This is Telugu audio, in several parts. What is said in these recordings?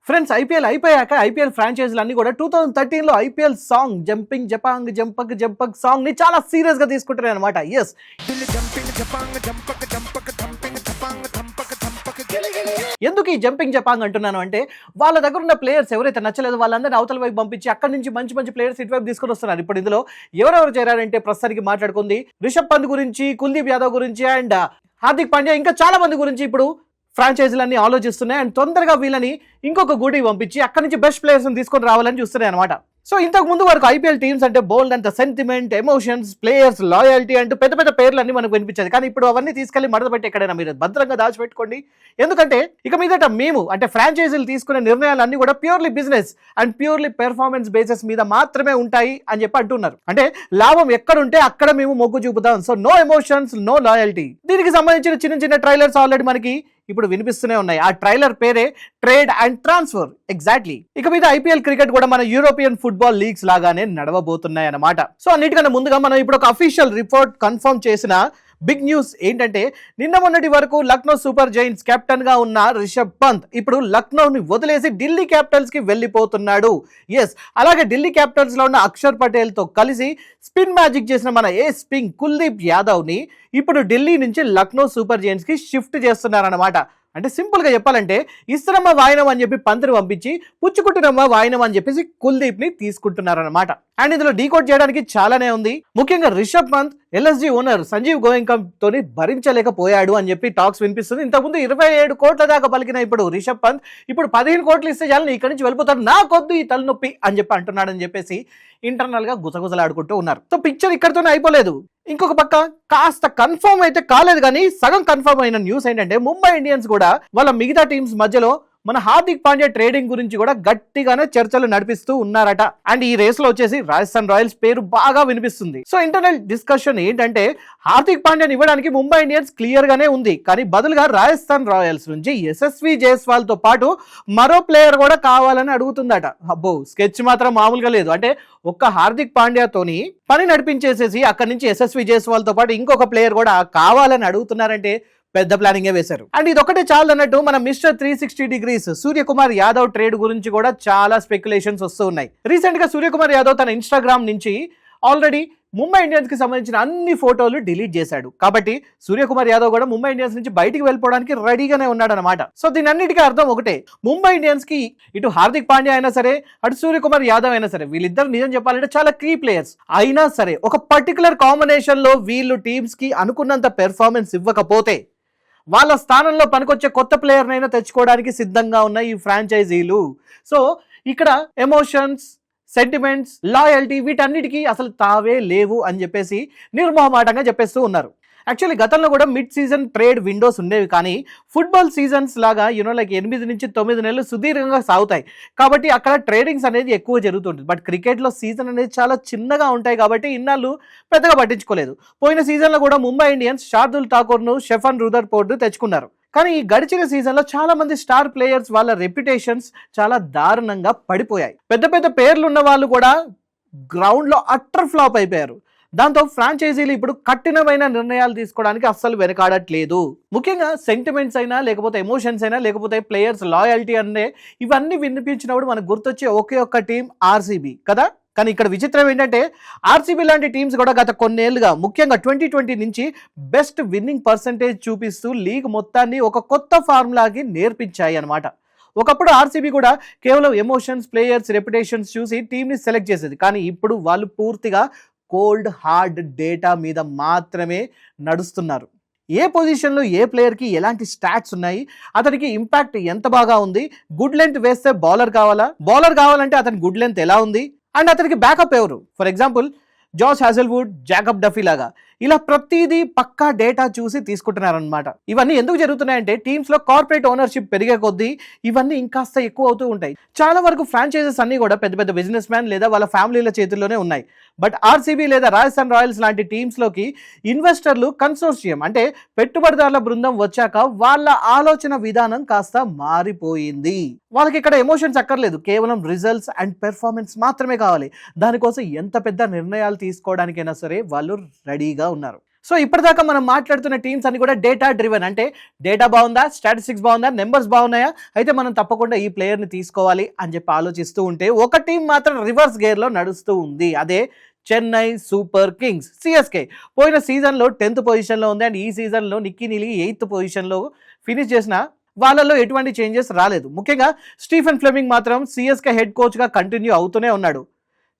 ఫ్రెండ్స్ ఐపీఎల్ అయిపోయాక ఐపీఎల్ ఫ్రాంచైజీలు అన్ని కూడా 2013లో ఐపీఎల్ సాంగ్ జంపింగ్ జపాంగ్ జంపక్ జంపక్ సాంగ్ ని చాలా సీరియస్ గా తీసుకుంటున్నారు అనమాట. ఎస్, ఎందుకు ఈ జంపింగ్ జపాంగ్ అంటున్నాను అంటే వాళ్ళ దగ్గర ఉన్న ప్లేయర్స్ ఎవరైతే నచ్చలేదు వాళ్ళందరినీ అవతల వైపు పంపించి అక్కడి నుంచి మంచి మంచి ప్లేయర్స్ ఇటువైపు తీసుకొని వస్తున్నారు. ఇప్పుడు ఇందులో ఎవరెవరు చేరారంటే ప్రస్తుతానికి మాట్లాడుకుంది రిషబ్ పంత్ గురించి, కుల్దీప్ యాదవ్ గురించి అండ్ హార్దిక్ పాండ్యా, ఇంకా చాలా మంది గురించి ఇప్పుడు ఫ్రాంచైజీలన్నీ ఆలోచిస్తున్నాయి. అండ్ తొందరగా వీళ్ళని ఇంకొక గూటికి పంపించి అక్కడి నుంచి బెస్ట్ ప్లేయర్స్ తీసుకొని రావాలని చూస్తున్నాయి అనమాట. సో ఇంతకు ముందు వరకు ఐపీఎల్ టీమ్స్ అంటే బోల్డ్ అంత సెంటిమెంట్, ఎమోషన్స్, ప్లేయర్స్, లాయల్టీ అంటూ పెద్ద పెద్ద పేర్లు అన్ని మనకు వినిపించేది. కానీ ఇప్పుడు అవన్నీ తీసుకెళ్లి మడతపెట్టి ఎక్కడైనా మీరు భద్రంగా దాచిపెట్టుకోండి. ఎందుకంటే ఇక మీదట మేము అంటే ఫ్రాంచైజీలు తీసుకునే నిర్ణయాలు అన్ని కూడా purely business and purely performance basis మీద మాత్రమే ఉంటాయి అని చెప్పి అంటున్నారు. అంటే లాభం ఎక్కడుంటే అక్కడ మేము మొగ్గు చూపుతాం. So no emotions, no loyalty. దీనికి సంబంధించిన చిన్న చిన్న ట్రైలర్స్ ఆల్రెడీ మనకి ఇప్పుడు వినిపిస్తూనే ఉన్నాయి. ఆ ట్రైలర్ పేరే ట్రేడ్ అండ్ ట్రాన్స్ఫర్. ఎగ్జాక్ట్లీ ఇక మీద ఐపీఎల్ క్రికెట్ కూడా మన యూరోపియన్ ఫుట్బాల్ లీగ్స్ లాగానే నడవబోతున్నాయి అన్నమాట. సో అన్నిటికన్నా ముందుగా మనం ఇప్పుడు ఒక అఫీషియల్ రిపోర్ట్ కన్ఫర్మ్ చేసిన బిగ్ న్యూస్ ఏంటంటే నిన్న మొన్నటి వరకు లక్నో సూపర్ జైంట్స్ కెప్టెన్ గా ఉన్న రిషబ్ పంత్ ఇప్పుడు లక్నోని వదిలేసి ఢిల్లీ క్యాపిటల్స్ కి వెళ్ళిపోతున్నాడు. ఎస్, అలాగే ఢిల్లీ క్యాపిటల్స్ లో ఉన్న అక్షర్ పటేల్ తో కలిసి స్పిన్ మ్యాజిక్ చేసిన మన స్పిన్ కుల్దీప్ యాదవ్ ని ఇప్పుడు ఢిల్లీ నుంచి లక్నో సూపర్ జైంట్స్ కి షిఫ్ట్ చేస్తున్నారన్నమాట. అంటే సింపుల్ గా చెప్పాలంటే ఇస్రమ్మ వాయినం అని చెప్పి పంత్ని పంపించి పుచ్చుకుంటున్నమ్మ వాయినం అని చెప్పేసి కుల్దీప్ ని తీసుకుంటున్నారన్నమాట. అండ్ ఇందులో డీకోడ్ చేయడానికి చాలానే ఉంది. ముఖ్యంగా రిషబ్ పంత్ ఎల్ఎస్జీ ఓనర్ సంజీవ్ గోయంకా తోని భరించలేకపోయాడు అని చెప్పి టాక్స్ వినిపిస్తుంది. ఇంతకుముందు 27 కోట్ల దాకా పలికిన ఇప్పుడు రిషబ్ పంత్ ఇప్పుడు 15 కోట్లు ఇస్తే చాలని ఇక్కడి నుంచి వెళ్ళిపోతాడు, నాకొద్దు ఈ తలనొప్పి అని చెప్పి అంటున్నాడని చెప్పేసి ఇంటర్నల్ గా గుసగుసలాడుకుంటూ ఉన్నారు. సో పిక్చర్ ఇక్కడితోనే అయిపోలేదు. ఇంకొక పక్క కాస్త కన్ఫర్మ్ అయితే కాలేదు కానీ సగం కన్ఫర్మ్ అయిన న్యూస్ ఏంటంటే ముంబై ఇండియన్స్ కూడా వాళ్ళ మిగతా టీమ్స్ మధ్యలో మన హార్దిక్ పాండ్యా ట్రేడింగ్ గురించి కూడా గట్టిగానే చర్చలు నడిపిస్తూ ఉన్నారట. అండ్ ఈ రేస్ లో వచ్చేసి రాజస్థాన్ రాయల్స్ పేరు బాగా వినిపిస్తుంది. సో ఇంటర్నల్ డిస్కషన్ ఏంటంటే హార్దిక్ పాండ్యాని ఇవ్వడానికి ముంబై ఇండియన్స్ క్లియర్ గానే ఉంది, కానీ బదులుగా రాజస్థాన్ రాయల్స్ నుంచి యశస్వి జైస్వాల్ తో పాటు మరో ప్లేయర్ కూడా కావాలని అడుగుతుందట. అబ్బో, స్కెచ్ మాత్రం మామూలుగా లేదు. అంటే ఒక్క హార్దిక్ పాండ్యాతోని పని నడిపించేసేసి అక్కడి నుంచి యశస్వి జైస్వాల్ తో పాటు ఇంకొక ప్లేయర్ కూడా కావాలని అడుగుతున్నారంటే పెద్ద ప్లానింగే వేశారు. అండ్ ఇది ఒకటే చాలు అన్నట్టు మన mister 360 degrees Suryakumar Yadav trade గురించి కూడా చాలా స్పెక్యులేషన్స్ వస్తూ ఉన్నాయి. రీసెంట్ గా సూర్యకుమార్ యాదవ్ తన ఇన్స్టాగ్రామ్ నుంచి ఆల్రెడీ ముంబై ఇండియన్స్ కి సంబంధించిన అన్ని ఫోటోలు డిలీట్ చేశాడు. కాబట్టి సూర్యకుమార్ యాదవ్ కూడా ముంబై ఇండియన్స్ నుంచి బయటికి వెళ్ళిపోవడానికి రెడీగానే ఉన్నాడు అనమాట. సో దీని అన్నిటికీ అర్థం ఒకటే, ముంబై ఇండియన్స్ కి ఇటు హార్దిక్ పాండ్యా అయినా సరే అటు సూర్యకుమార్ యాదవ్ అయినా సరే వీళ్ళిద్దరు నిజం చెప్పాలంటే చాలా కీ ప్లేయర్స్ అయినా సరే ఒక పర్టికులర్ కాంబినేషన్ లో వీళ్ళు టీమ్స్ కి అనుకున్నంత పెర్ఫార్మెన్స్ ఇవ్వకపోతే వాళ్ళ స్థానంలో పనికొచ్చే కొత్త ప్లేయర్నైనా తెచ్చుకోవడానికి సిద్ధంగా ఉన్న ఈ ఫ్రాంచైజీలు. సో ఇక్కడ ఎమోషన్స్, సెంటిమెంట్స్, లాయల్టీ వీటన్నిటికీ అసలు తావే లేవు అని చెప్పేసి నిర్మోహమాటంగా చెప్పేస్తూ ఉన్నారు. యాక్చువల్లీ గతంలో కూడా మిడ్ సీజన్ ట్రేడ్ విండోస్ ఉండేవి, కానీ ఫుట్బాల్ సీజన్స్ లాగా లైక్ 8 నుంచి 9 నెలలు సుదీర్ఘంగా సాగుతాయి కాబట్టి అక్కడ ట్రేడింగ్స్ అనేది ఎక్కువ జరుగుతుంటుంది. బట్ క్రికెట్లో సీజన్ అనేది చాలా చిన్నగా ఉంటాయి కాబట్టి ఇన్నాళ్ళు పెద్దగా పట్టించుకోలేదు. పోయిన సీజన్లో కూడా ముంబై ఇండియన్స్ శార్దుల్ ఠాకూర్ను, షెఫన్ రుదర్ఫోర్డ్ను తెచ్చుకున్నారు. కానీ ఈ గడిచిన సీజన్లో చాలా మంది స్టార్ ప్లేయర్స్ వాళ్ళ రెప్యుటేషన్స్ చాలా దారుణంగా పడిపోయాయి. పెద్ద పెద్ద పేర్లు ఉన్న వాళ్ళు కూడా గ్రౌండ్లో అట్టర్ ఫ్లాప్ అయిపోయారు. దాంతో ఫ్రాంచైజీలు ఇప్పుడు కఠినమైన నిర్ణయాలు తీసుకోవడానికి అస్సలు వెనకాడట్లేదు. ముఖ్యంగా సెంటిమెంట్స్ అయినా లేకపోతే ఎమోషన్స్ అయినా లేకపోతే ప్లేయర్స్ లాయల్టీ అనే ఇవన్నీ వినిపించినప్పుడు మనకు గుర్తొచ్చే ఒకే ఒక్క టీం ఆర్సీబీ కదా. కానీ ఇక్కడ విచిత్రం ఏంటంటే ఆర్సీబీ లాంటి టీమ్స్ కూడా గత కొన్నేళ్లుగా ముఖ్యంగా 2020 నుంచి బెస్ట్ విన్నింగ్ పర్సంటేజ్ చూపిస్తూ లీగ్ మొత్తాన్ని ఒక కొత్త ఫార్ములాకి నేర్పించాయి అనమాట. ఒకప్పుడు ఆర్సీబీ కూడా కేవలం ఎమోషన్స్, ప్లేయర్స్, రెప్యుటేషన్స్ చూసి టీంని సెలెక్ట్ చేసేది. కానీ ఇప్పుడు వాళ్ళు పూర్తిగా కోల్డ్ హార్డ్ డేటా మీద మాత్రమే నడుస్తున్నారు. ఏ పొజిషన్లో ఏ ప్లేయర్కి ఎలాంటి స్టాట్స్ ఉన్నాయి, అతనికి ఇంపాక్ట్ ఎంత బాగా ఉంది, గుడ్ లెంత్ వేస్తే బౌలర్ కావాలంటే అతని గుడ్ లెంత్ ఎలా ఉంది, అండ్ అతనికి బ్యాకప్ ఎవరు. For example Josh Hazlewood, Jacob Duffy లాగా ఇలా ప్రతిదీ పక్కా డేటా చూసి తీసుకుంటున్నారనమాట. ఇవన్నీ ఎందుకు జరుగుతున్నాయంటే టీమ్స్ లో కార్పొరేట్ ఓనర్షిప్ పెరిగే కొద్దీ ఇవన్నీ ఇంకాస్త ఎక్కువ అవుతూ ఉంటాయి. చాలా వరకు ఫ్రాంచైజెస్ అన్ని కూడా పెద్ద పెద్ద బిజినెస్ మ్యాన్ లేదా వాళ్ళ ఫ్యామిలీల చేతుల్లోనే ఉన్నాయి. బట్ ఆర్సీబీ లేదా రాజస్థాన్ రాయల్స్ లాంటి టీమ్స్ లోకి ఇన్వెస్టర్లు, కన్సోర్షియం అంటే పెట్టుబడిదారుల బృందం వచ్చాక వాళ్ళ ఆలోచన విధానం కాస్త మారిపోయింది. వాళ్ళకి ఇక్కడ ఎమోషన్స్ అక్కర్లేదు, కేవలం రిజల్ట్స్ అండ్ పెర్ఫార్మెన్స్ మాత్రమే కావాలి. దానికోసం ఎంత పెద్ద నిర్ణయాలు తీసుకోవడానికైనా సరే వాళ్ళు రెడీగా ఉన్నారు. సో ఇప్పటిదాకా మనం మాట్లాడుతున్న టీమ్స్ అన్ని కూడా డేటా డ్రివెన్, అంటే డేటా బాగుందా, స్టాటిస్టిక్స్ బాగుందా, నెంబర్స్ బాగున్నాయా, అయితే మనం తప్పకుండా ఈ ప్లేయర్ని తీసుకోవాలి అని చెప్పి ఆలోచిస్తూ ఉంటే ఒక టీం మాత్రం రివర్స్ గేర్లో నడుస్తూ ఉంది. అదే చెన్నై సూపర్ కింగ్స్, సిఎస్కే. పోయిన సీజన్లో 10th పొజిషన్లో ఉంది అండ్ ఈ సీజన్లో నిక్కీ నీలి 8th పొజిషన్లో ఫినిష్ చేసిన వాళ్ళలో ఎటువంటి చేంజెస్ రాలేదు. ముఖ్యంగా స్టీఫెన్ ఫ్లెమింగ్ మాత్రం సిఎస్కే హెడ్ కోచ్గా కంటిన్యూ అవుతూనే ఉన్నాడు.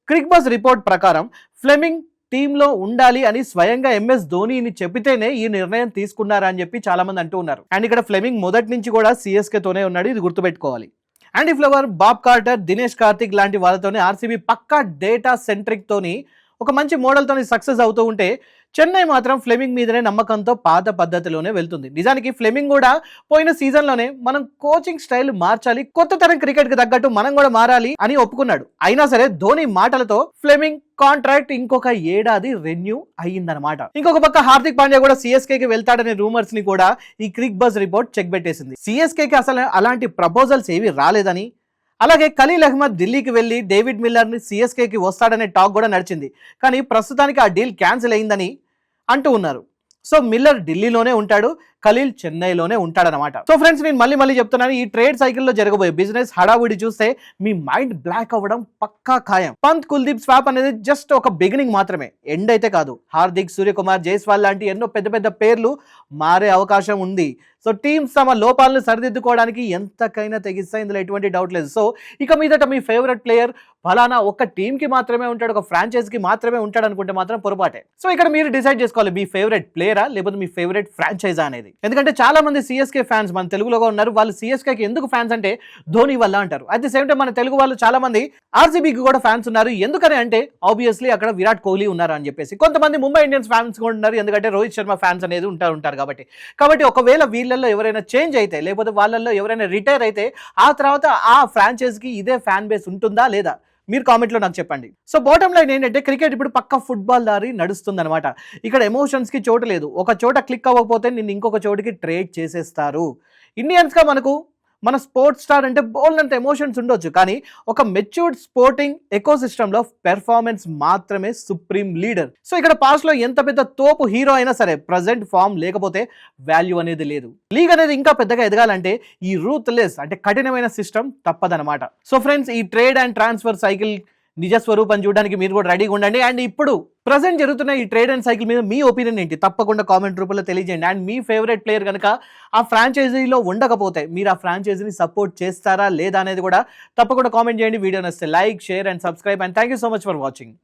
క్రిక్ బస్ రిపోర్ట్ ప్రకారం ఫ్లెమింగ్ టీంలో ఉండాలి అని స్వయంగా ఎంఎస్ ధోనీని చెప్పితేనే ఈ నిర్ణయం తీసుకున్నారా అని చెప్పి చాలా మంది అంటూ ఉన్నారు. అండ్ ఇక్కడ ఫ్లెమింగ్ మొదటి నుంచి కూడా సిఎస్కేతోనే ఉన్నాడు, ఇది గుర్తుపెట్టుకోవాలి. And flower, Bob Carter, Dinesh Karthik లాంటి వాళ్ళతోనే ఆర్సీబీ పక్కా డేటా సెంట్రిక్ తోని ఒక మంచి మోడల్తోని సక్సెస్ అవుతూ ఉంటే చెన్నై మాత్రం ఫ్లెమింగ్ మీదనే నమ్మకంతో పాత పద్ధతిలోనే వెళ్తుంది. నిజానికి ఫ్లెమింగ్ కూడా పోయిన సీజన్లోనే మనం కోచింగ్ స్టైల్ మార్చాలి, కొత్త తరం క్రికెట్ కి తగ్గట్టు మనం కూడా మారాలి అని ఒప్పుకున్నాడు. అయినా సరే ధోని మాటలతో ఫ్లెమింగ్ కాంట్రాక్ట్ ఇంకొక ఏడాది రెన్యూ అయ్యిందనమాట. ఇంకొక పక్క హార్దిక్ పాండ్యా కూడా సిఎస్కే కి వెళ్తాడనే రూమర్స్ ని కూడా ఈ క్రిక్ బజ్ రిపోర్ట్ చెక్ పెట్టేసింది. సిఎస్కే కి అసలు అలాంటి ప్రపోజల్స్ ఏవి రాలేదని, అలాగే ఖలీల్ అహ్మద్ ఢిల్లీకి వెళ్లి డేవిడ్ మిల్లర్ని సిఎస్కేకి వస్తాడనే టాక్ కూడా నడిచింది. కానీ ప్రస్తుతానికి ఆ డీల్ క్యాన్సిల్ అయిందని అంటూ ఉన్నారు. సో మిల్లర్ ఢిల్లీలోనే ఉంటాడు, ఖలీల్ చెన్నైలోనే ఉంటాడనమాట. సో ఫ్రెండ్స్, నేను మళ్ళీ చెప్తున్నాను, ఈ ట్రేడ్ సైకిల్లో జరగబోయే బిజినెస్ హడావుడి చూస్తే మీ మైండ్ బ్లాక్ అవ్వడం పక్కా ఖాయం. పంత్ కుల్దీప్ స్వాప్ అనేది జస్ట్ ఒక బిగినింగ్ మాత్రమే, ఎండ్ అయితే కాదు. హార్దిక్, సూర్యకుమార్, జైస్వాల్ లాంటి ఎన్నో పెద్ద పేర్లు మారే అవకాశం ఉంది. సో టీమ్స్ తమ లోపాలను సరిదిద్దుకోవడానికి ఎంతకైనా తెగిస్తా, ఇందులో ఎటువంటి డౌట్ లేదు. సో ఇక మీదట మీ ఫేవరెట్ ప్లేయర్ ఫలానా ఒక టీంకి మాత్రమే ఉంటాడు, ఒక ఫ్రాంచైజీకి మాత్రమే ఉంటాడు అనుకుంటే మాత్రం పొరపాటే. సో ఇక్కడ మీరు డిసైడ్ చేసుకోవాలి, మీ ఫేవరెట్ ప్లేయరా లేకపోతే మీ ఫేవరెట్ ఫ్రాంచైజా అనేది. ఎందుకంటే చాలా మంది సిఎస్కే ఫ్యాన్స్ మన తెలుగులో ఉన్నారు, వాళ్ళు సిఎస్కేకి ఎందుకు ఫ్యాన్స్ అంటే ధోని వల్ల అంటారు. అట్ ది సేమ్ టైం మన తెలుగు వాళ్ళు చాలా మంది ఆర్సీబీకి కూడా ఫ్యాన్స్ ఉన్నారు. ఎందుకని అంటే ఆబ్వియస్లీ అక్కడ విరాట్ కోహ్లీ ఉన్నారు అని చెప్పేసి. కొంతమంది ముంబై ఇండియన్స్ ఫ్యాన్స్ కూడా ఉన్నారు, ఎందుకంటే రోహిత్ శర్మ ఫ్యాన్స్ అనేది ఉంటారు కాబట్టి ఒకవేళ వీళ్ళల్లో ఎవరైనా చేంజ్ అయితే లేకపోతే వాళ్ళల్లో ఎవరైనా రిటైర్ అయితే ఆ తర్వాత ఆ ఫ్రాంచైజీకి ఇదే ఫ్యాన్ బేస్ ఉంటుందా లేదా మీరు కామెంట్లో నాకు చెప్పండి. సో బాటమ్ లైన్ ఏంటంటే క్రికెట్ ఇప్పుడు పక్క ఫుట్బాల్ దారి నడుస్తుంది అనమాట. ఇక్కడ ఎమోషన్స్కి చోటు లేదు. ఒక చోట క్లిక్ అవ్వకపోతే నిన్ను ఇంకొక చోటికి ట్రేడ్ చేసేస్తారు. ఇండియన్స్గా మన స్పోర్ట్స్ స్టార్ అంటే బోల్డంత ఎమోషన్స్ ఉండొచ్చు, కానీ ఒక మెచ్యూర్డ్ స్పోర్టింగ్ ఎకోసిస్టంలో పెర్ఫార్మెన్స్ మాత్రమే సుప్రీం లీడర్. సో ఇక్కడ పాస్ట్ లో ఎంత పెద్ద తోపు హీరో అయినా సరే ప్రజెంట్ ఫామ్ లేకపోతే వాల్యూ అనేది లేదు. లీగ్ అనేది ఇంకా పెద్దగా ఎదగాలంటే ఈ రూత్లెస్ అంటే కఠినమైన సిస్టమ్ తప్పదనమాట. సో ఫ్రెండ్స్, ఈ ట్రేడ్ అండ్ ట్రాన్స్ఫర్ సైకిల్ నిజ స్వరూపం చూడడానికి మీరు కూడా రెడీగా ఉండండి. అండ్ ఇప్పుడు ప్రజెంట్ జరుగుతున్న ఈ ట్రేడ్ అండ్ సైకిల్ మీద మీ ఒపీనియన్ ఏంటి తప్పకుండా కామెంట్ రూపంలో తెలియజేయండి. అండ్ మీ ఫేవరెట్ ప్లేయర్ కనుక ఆ ఫ్రాంచైజీలో ఉండకపోతే మీరు ఆ ఫ్రాంచైజీని సపోర్ట్ చేస్తారా లేదా అనేది కూడా తప్పకుండా కామెంట్ చేయండి. వీడియో నచ్చితే like, share and subscribe. And thank you so much for watching.